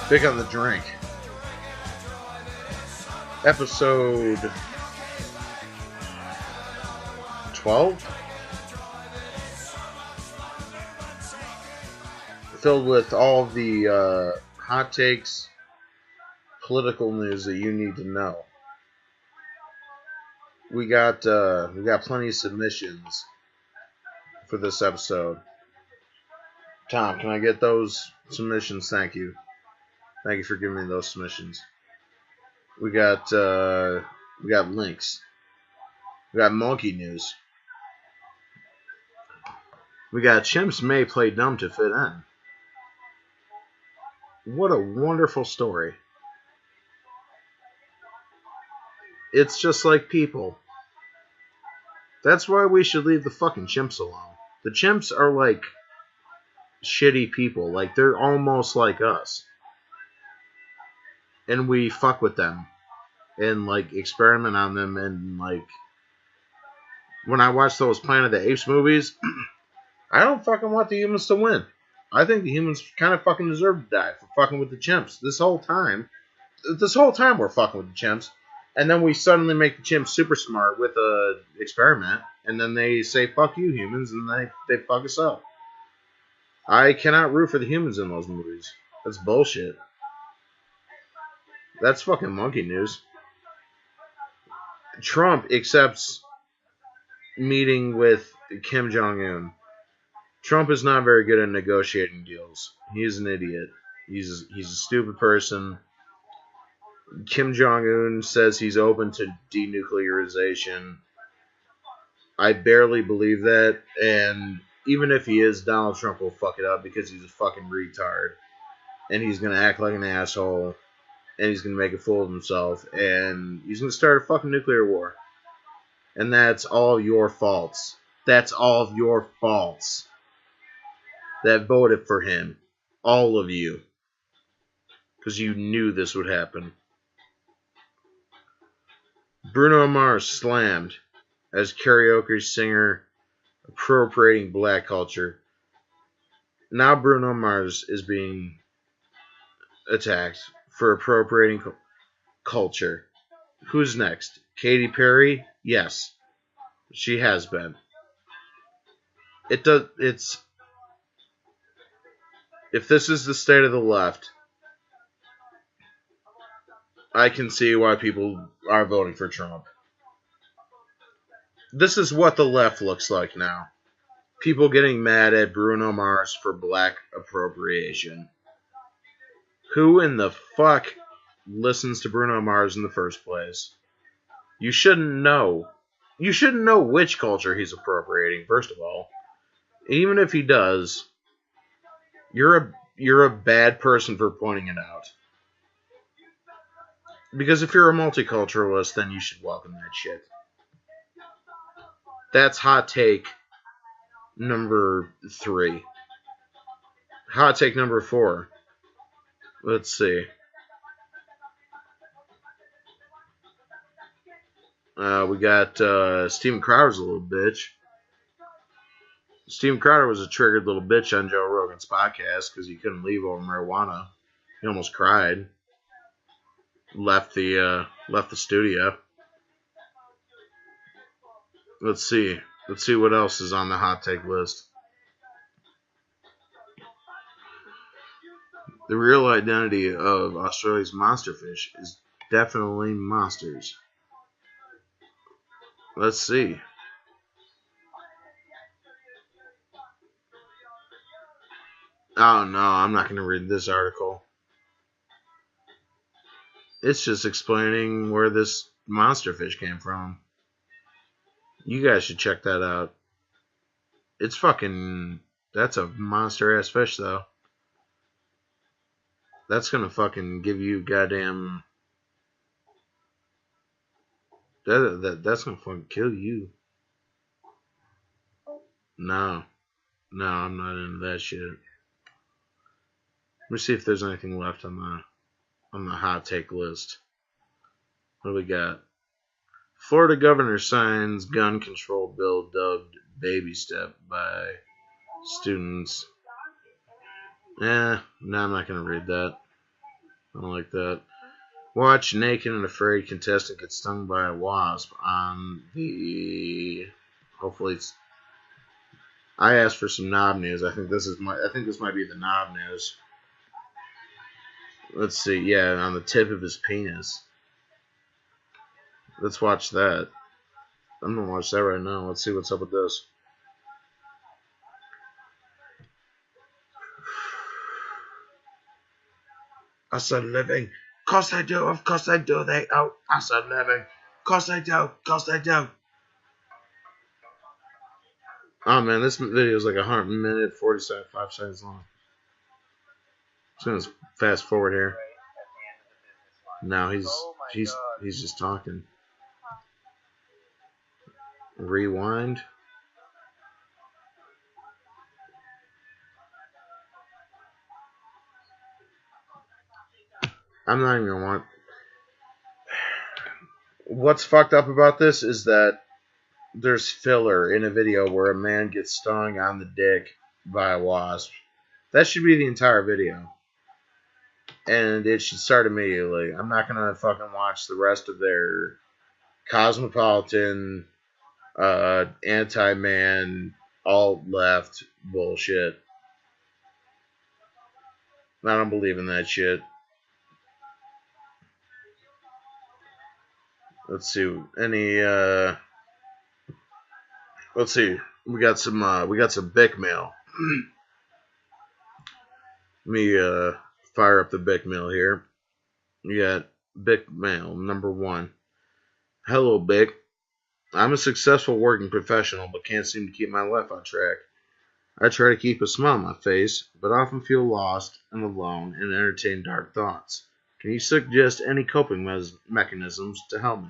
Bick on the drink. Episode 12? Filled with all the hot takes, political news that you need to know. We got plenty of submissions for this episode. Tom, can I get those submissions? Thank you. Thank you for giving me those submissions. We got links. We got monkey news. We got Chimps may play dumb to fit in. What a wonderful story. It's just like people. That's why we should leave the fucking chimps alone. The chimps are like shitty people. Like, they're almost like us. And we fuck with them. And, like, experiment on them. And, like, when I watch those Planet of the Apes movies, I don't fucking want the humans to win. I think the humans kind of fucking deserve to die for fucking with the chimps. This whole time we're fucking with the chimps. And then we suddenly make the chimps super smart with a experiment. And then they say, fuck you, humans. And they fuck us up. I cannot root for the humans in those movies. That's bullshit. That's fucking monkey news. Trump accepts meeting with Kim Jong-un. Trump is not very good at negotiating deals. He's an idiot. He's a stupid person. Kim Jong-un says he's open to denuclearization. I barely believe that, and even if he is, Donald Trump will fuck it up because he's a fucking retard. And he's going to act like an asshole, and he's going to make a fool of himself, and he's going to start a fucking nuclear war. And that's all your faults. That's all of your faults that voted for him. All of you. Because you knew this would happen. Bruno Mars slammed as karaoke singer appropriating black culture. Now Bruno Mars is being attacked for appropriating culture. Who's next? Katy Perry? Yes. She has been. If this is the state of the left, I can see why people are voting for Trump. This is what the left looks like now. People getting mad at Bruno Mars for black appropriation. Who in the fuck listens to Bruno Mars in the first place? You shouldn't know. You shouldn't know which culture he's appropriating, first of all. Even if he does, you're a bad person for pointing it out. Because if you're a multiculturalist, then you should welcome that shit. That's hot take number 3. Hot take number 4. Let's see. We got Steven Crowder's a little bitch. Steven Crowder was a triggered little bitch on Joe Rogan's podcast because he couldn't leave over marijuana. He almost cried. Left the studio. Let's see what else is on the hot take list. The real identity of Australia's monsterfish is definitely monsters. Let's see. Oh no, I'm not going to read this article. It's just explaining where this monsterfish came from. You guys should check that out. It's fucking... That's a monster-ass fish, though. That's gonna fucking give you goddamn... That's gonna fucking kill you. No, I'm not into that shit. Let me see if there's anything left on the hot take list. What do we got? Florida governor signs gun control bill dubbed baby step by students. No, I'm not going to read that. I don't like that. Watch naked and afraid contestant get stung by a wasp on the. Hopefully it's. I asked for some knob news. I think this might be the knob news. Let's see. Yeah, on the tip of his penis. Let's watch that. I'm gonna watch that right now. Let's see what's up with this. I said living. Course I do. Of course I do. I said living. Course I do. Course I do. Oh man, this video is like 100 minute, 45 seconds long. So let's fast forward here. Now he's just talking. Rewind. I'm not even gonna want. What's fucked up about this is that there's filler in a video where a man gets stung on the dick by a wasp. That should be the entire video. And it should start immediately. I'm not gonna fucking watch the rest of their cosmopolitan, anti-man, alt-left bullshit. I don't believe in that shit. Let's see. Let's see. We got some Bickmail. Let me fire up the Bickmail here. We got Bickmail number 1. Hello, Bick. I'm a successful working professional, but can't seem to keep my life on track. I try to keep a smile on my face, but often feel lost and alone and entertain dark thoughts. Can you suggest any coping mechanisms to help me?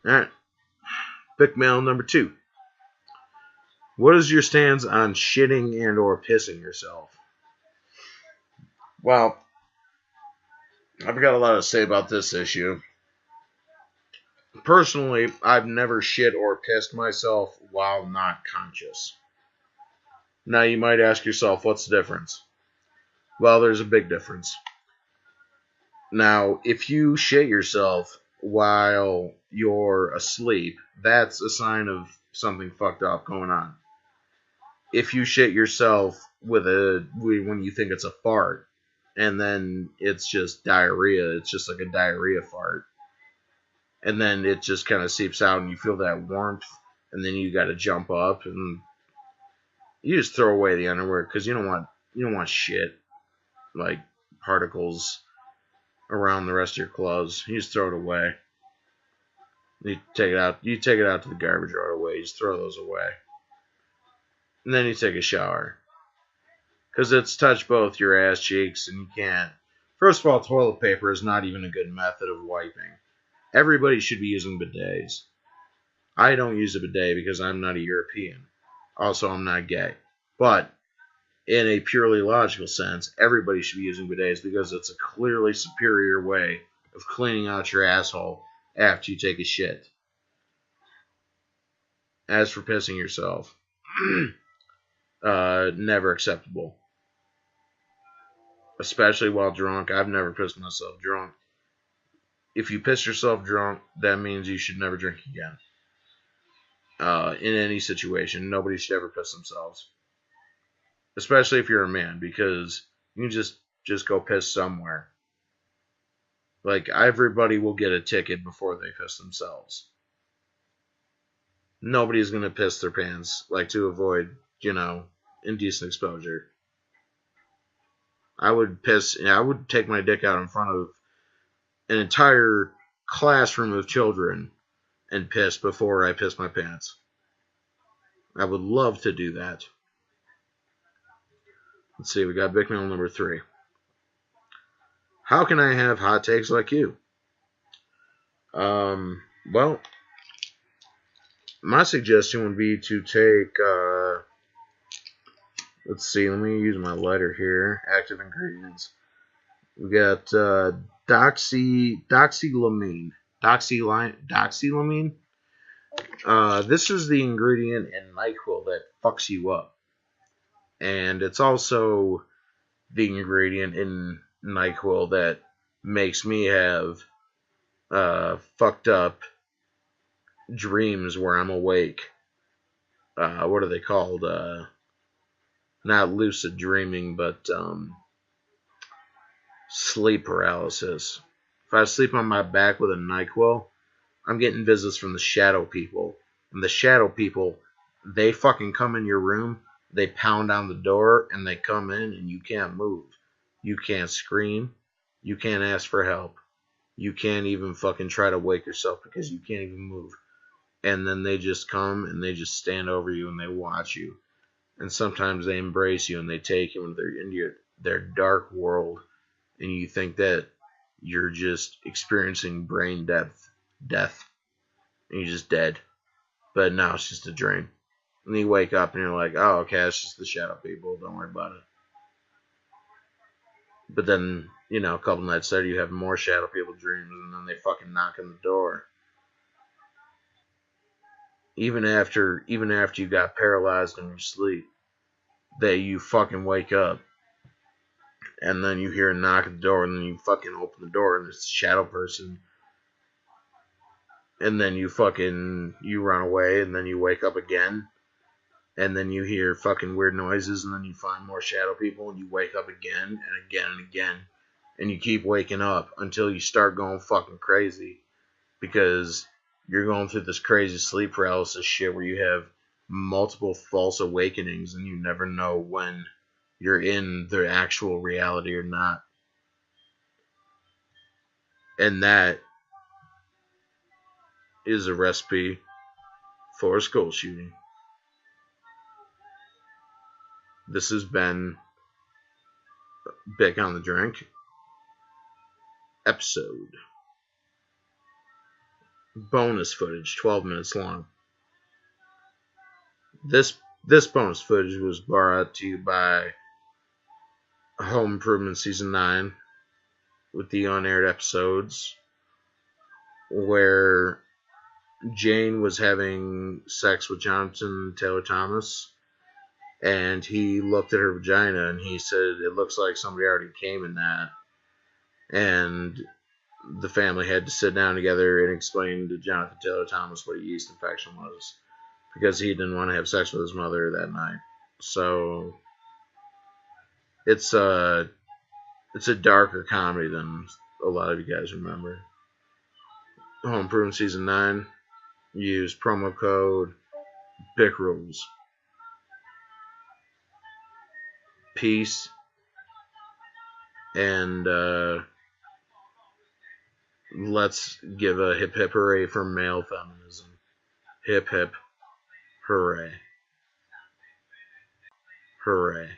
Alright. Bickmail number 2. What is your stance on shitting and or pissing yourself? Well, I've got a lot to say about this issue. Personally, I've never shit or pissed myself while not conscious. Now, you might ask yourself, what's the difference? Well, there's a big difference. Now, if you shit yourself while you're asleep, that's a sign of something fucked up going on. If you shit yourself when you think it's a fart, and then it's just diarrhea, it's just like a diarrhea fart, and then it just kind of seeps out and you feel that warmth, and then you got to jump up and you just throw away the underwear because you don't want shit like particles around the rest of your clothes. You just throw it away. You take it out to the garbage right away. You just throw those away, and then you take a shower because it's touched both your ass cheeks, and you can't. First of all, toilet paper is not even a good method of wiping. Everybody should be using bidets. I don't use a bidet because I'm not a European. Also, I'm not gay. But in a purely logical sense, everybody should be using bidets because it's a clearly superior way of cleaning out your asshole after you take a shit. As for pissing yourself, never acceptable. Especially while drunk. I've never pissed myself drunk. If you piss yourself drunk, that means you should never drink again. In any situation, nobody should ever piss themselves. Especially if you're a man, because you can just go piss somewhere. Like, everybody will get a ticket before they piss themselves. Nobody's going to piss their pants, like, to avoid, indecent exposure. I would take my dick out in front of an entire classroom of children and piss before I piss my pants. I would love to do that. Let's see, we got Bickmail number 3. How can I have hot takes like you? Well, my suggestion would be to take, let's see, let me use my lighter here. Active ingredients. We got doxylamine. Doxylamine? This is the ingredient in NyQuil that fucks you up. And it's also the ingredient in NyQuil that makes me have fucked up dreams where I'm awake. What are they called? Not lucid dreaming, but sleep paralysis. If I sleep on my back with a NyQuil, I'm getting visits from the shadow people. And the shadow people, they fucking come in your room, they pound on the door, and they come in, and you can't move. You can't scream. You can't ask for help. You can't even fucking try to wake yourself because you can't even move. And then they just come and they just stand over you and they watch you. And sometimes they embrace you and they take you into their dark world. And you think that you're just experiencing brain death, and you're just dead. But no, it's just a dream. And you wake up and you're like, oh, okay, it's just the shadow people. Don't worry about it. But then, a couple nights later, you have more shadow people dreams, and then they fucking knock on the door. Even after you got paralyzed in your sleep, that you fucking wake up, and then you hear a knock at the door, and then you fucking open the door, and it's a shadow person. And then you run away, and then you wake up again, and then you hear fucking weird noises, and then you find more shadow people, and you wake up again, and again, and again. And you keep waking up until you start going fucking crazy, because you're going through this crazy sleep paralysis shit where you have multiple false awakenings, and you never know when you're in the actual reality or not. And that is a recipe for a school shooting. This has been Bick on the Drink episode. Bonus footage, 12 minutes long. This bonus footage was brought to you by Home Improvement Season 9 with the unaired episodes where Jane was having sex with Jonathan Taylor Thomas, and he looked at her vagina and he said, it looks like somebody already came in that. And the family had to sit down together and explain to Jonathan Taylor Thomas what a yeast infection was, because he didn't want to have sex with his mother that night. So it's a darker comedy than a lot of you guys remember. Home Improvement Season 9. Use promo code BICKRULES. Peace. And let's give a hip hip hooray for male feminism. Hip hip hooray. Hooray.